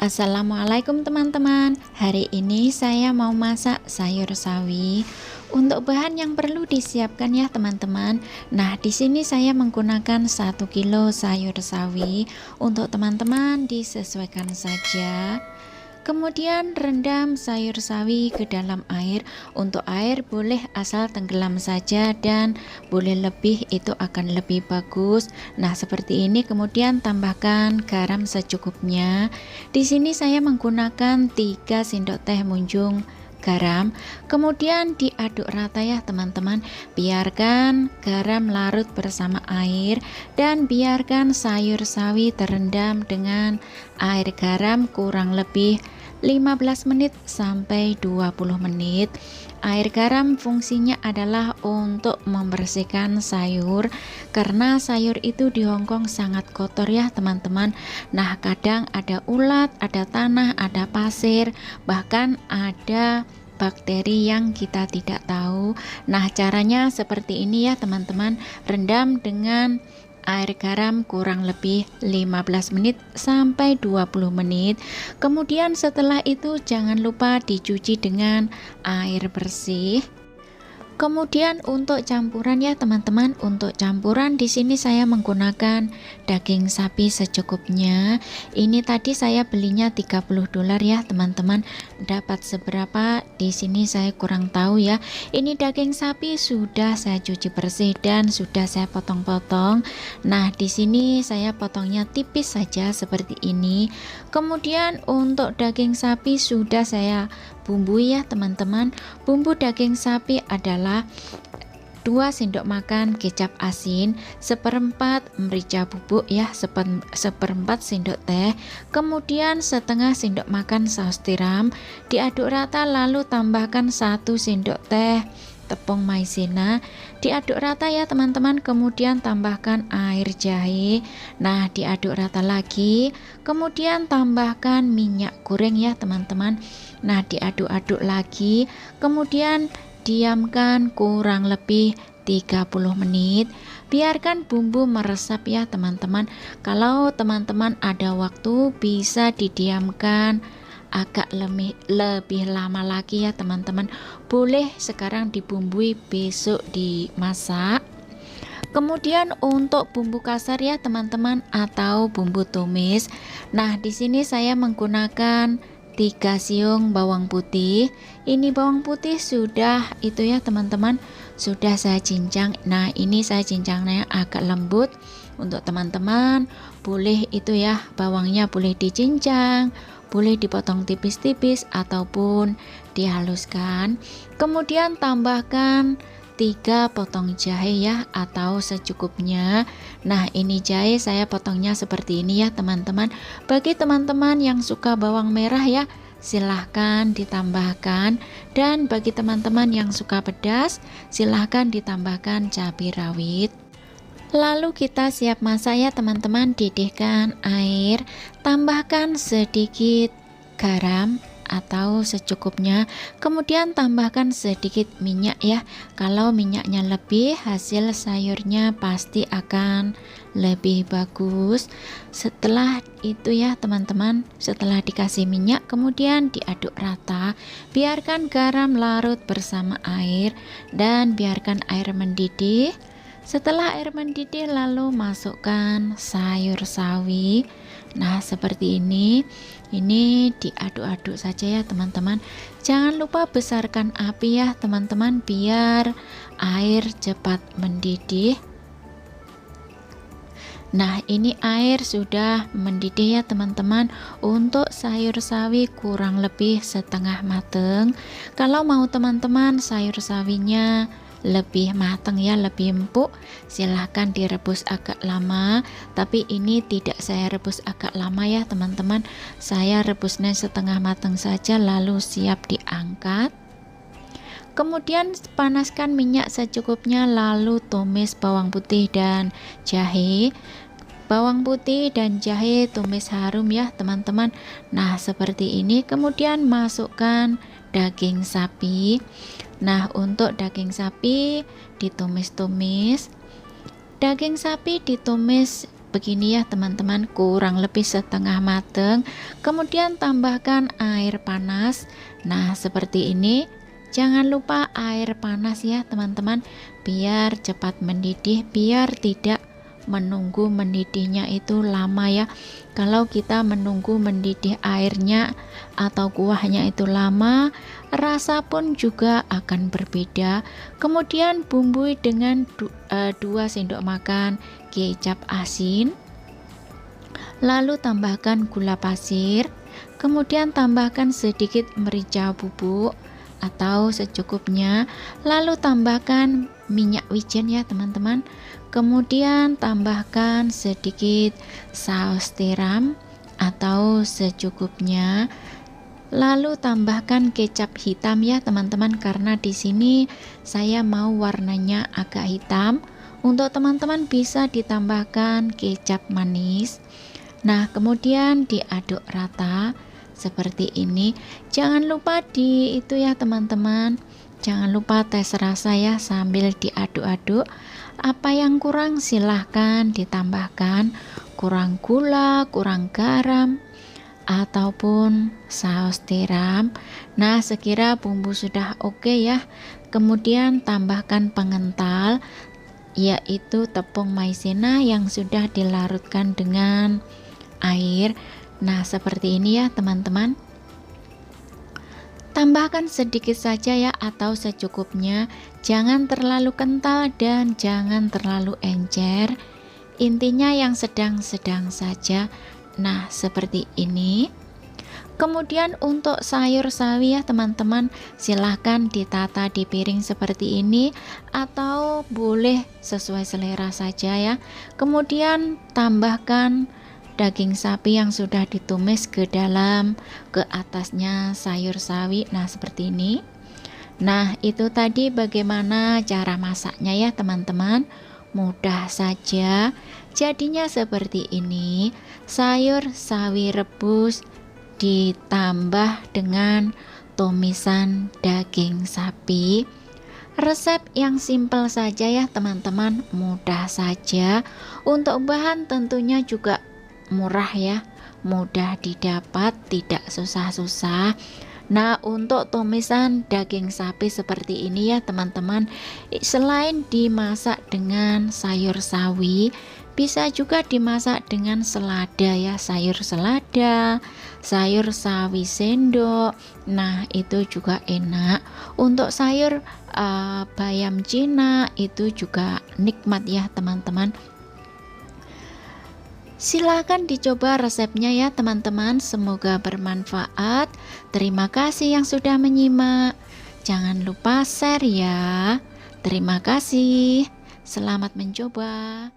Assalamualaikum teman-teman. Hari ini saya mau masak sayur sawi. Untuk bahan yang perlu disiapkan ya teman-teman. Nah, di sini saya menggunakan 1 kilo sayur sawi. Untuk teman-teman disesuaikan saja. Kemudian rendam sayur sawi ke dalam air. Untuk air boleh asal tenggelam saja dan boleh lebih, itu akan lebih bagus. Nah, seperti ini. Kemudian tambahkan garam secukupnya. Di sini saya menggunakan 3 sendok teh munjung garam. Kemudian diaduk rata ya teman-teman. Biarkan garam larut bersama air dan biarkan sayur sawi terendam dengan air garam kurang lebih 15 menit sampai 20 menit. Air garam fungsinya adalah untuk membersihkan sayur, karena sayur itu di Hongkong sangat kotor ya teman-teman. Nah, kadang ada ulat, ada tanah, ada pasir, bahkan ada bakteri yang kita tidak tahu. Nah, caranya seperti ini ya teman-teman. Rendam dengan air garam kurang lebih 15 menit sampai 20 menit. Kemudian setelah itu jangan lupa dicuci dengan air bersih. Kemudian untuk campuran ya teman-teman, untuk campuran di sini saya menggunakan daging sapi secukupnya. Ini tadi saya belinya $30 ya teman-teman. Dapat seberapa di sini saya kurang tahu ya. Ini daging sapi sudah saya cuci bersih dan sudah saya potong-potong. Nah, di sini saya potongnya tipis saja seperti ini. Kemudian untuk daging sapi sudah saya bumbui ya teman-teman. Bumbu daging sapi adalah 2 sendok makan kecap asin, 1/4 merica bubuk ya, 1/4 sendok teh, kemudian setengah sendok makan saus tiram. Diaduk rata lalu tambahkan 1 sendok teh tepung maizena, diaduk rata ya teman-teman. Kemudian tambahkan air jahe. Nah, diaduk rata lagi. Kemudian tambahkan minyak goreng ya teman-teman. Nah, diaduk-aduk lagi. Kemudian diamkan kurang lebih 30 menit. Biarkan bumbu meresap ya teman-teman. Kalau teman-teman ada waktu bisa didiamkan agak lebih lama lagi ya teman-teman. Boleh sekarang dibumbui, besok dimasak. Kemudian untuk bumbu kasar ya teman-teman, atau bumbu tumis. Nah, di sini saya menggunakan 3 siung bawang putih. Ini bawang putih sudah itu ya teman-teman, sudah saya cincang. Nah, ini saya cincangnya agak lembut. Untuk teman-teman boleh itu ya, bawangnya boleh dicincang, boleh dipotong tipis-tipis ataupun dihaluskan. Kemudian tambahkan 3 potong jahe ya, atau secukupnya. Nah, ini jahe saya potongnya seperti ini ya teman-teman. Bagi teman-teman yang suka bawang merah ya, silahkan ditambahkan, dan bagi teman-teman yang suka pedas silahkan ditambahkan cabai rawit. Lalu kita siap masak ya teman-teman. Didihkan air, tambahkan sedikit garam atau secukupnya, kemudian tambahkan sedikit minyak ya. Kalau minyaknya lebih, hasil sayurnya pasti akan lebih bagus. Setelah itu ya teman-teman, setelah dikasih minyak kemudian diaduk rata. Biarkan garam larut bersama air dan biarkan air mendidih. Setelah air mendidih lalu masukkan sayur sawi. Nah, seperti ini. Ini diaduk-aduk saja ya teman-teman. Jangan lupa besarkan api ya teman-teman, biar air cepat mendidih. Nah, ini air sudah mendidih ya teman-teman. Untuk sayur sawi kurang lebih setengah mateng. Kalau mau teman-teman sayur sawinya lebih matang ya, lebih empuk, silahkan direbus agak lama. Tapi ini tidak saya rebus agak lama ya teman-teman. Saya rebusnya setengah matang saja lalu siap diangkat. Kemudian panaskan minyak secukupnya lalu tumis bawang putih dan jahe. Bawang putih dan jahe tumis harum ya teman-teman. Nah, seperti ini. Kemudian masukkan daging sapi. Nah, untuk daging sapi ditumis-tumis. Daging sapi ditumis begini ya teman-teman, kurang lebih setengah mateng. Kemudian tambahkan air panas. Nah seperti ini. Jangan lupa air panas ya teman-teman, biar cepat mendidih, biar tidak menunggu mendidihnya itu lama ya. Kalau kita menunggu mendidih airnya atau kuahnya itu lama, rasa pun juga akan berbeda. Kemudian bumbui dengan 2 sendok makan kecap asin, lalu tambahkan gula pasir, kemudian tambahkan sedikit merica bubuk atau secukupnya, lalu tambahkan minyak wijen ya teman-teman. Kemudian tambahkan sedikit saus tiram atau secukupnya, lalu tambahkan kecap hitam ya teman-teman, karena di sini saya mau warnanya agak hitam. Untuk teman-teman bisa ditambahkan kecap manis. Nah kemudian diaduk rata seperti ini. Jangan lupa itu ya teman-teman, jangan lupa tes rasa ya sambil diaduk-aduk. Apa yang kurang silahkan ditambahkan, kurang gula, kurang garam, ataupun saus tiram. Nah sekira bumbu sudah oke ya, kemudian tambahkan pengental, yaitu tepung maizena yang sudah dilarutkan dengan air. Nah seperti ini ya teman-teman. Tambahkan sedikit saja ya atau secukupnya, jangan terlalu kental dan jangan terlalu encer, intinya yang sedang-sedang saja. Nah seperti ini. Kemudian untuk sayur sawi ya teman-teman, silahkan ditata di piring seperti ini atau boleh sesuai selera saja ya. Kemudian tambahkan daging sapi yang sudah ditumis ke atasnya sayur sawi. Nah seperti ini. Nah itu tadi bagaimana cara masaknya ya teman-teman, mudah saja. Jadinya seperti ini, sayur sawi rebus ditambah dengan tumisan daging sapi. Resep yang simpel saja ya teman-teman, mudah saja. Untuk bahan tentunya juga murah ya, mudah didapat, tidak susah-susah. Nah untuk tumisan daging sapi seperti ini ya teman-teman, selain dimasak dengan sayur sawi, bisa juga dimasak dengan selada ya, sayur selada, sayur sawi sendok. Nah itu juga enak. Untuk sayur bayam Cina itu juga nikmat ya teman-teman. Silahkan dicoba resepnya ya teman-teman, semoga bermanfaat. Terima kasih yang sudah menyimak. Jangan lupa share ya. Terima kasih. Selamat mencoba.